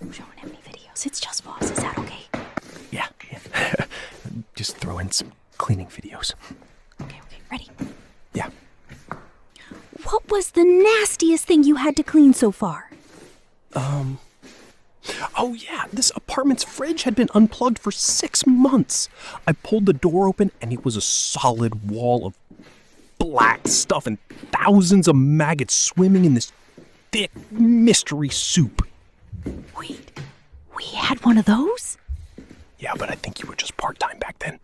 showing him any videos. It's just Boss. Is that okay? Yeah. Just throw in some cleaning videos. Okay, ready? Yeah. What was the nastiest thing you had to clean so far? Oh yeah, this apartment's fridge had been unplugged for 6 months. I pulled the door open and it was a solid wall of black stuff and thousands of maggots swimming in this thick mystery soup. Wait, we had one of those? Yeah, but I think you were just part-time back then.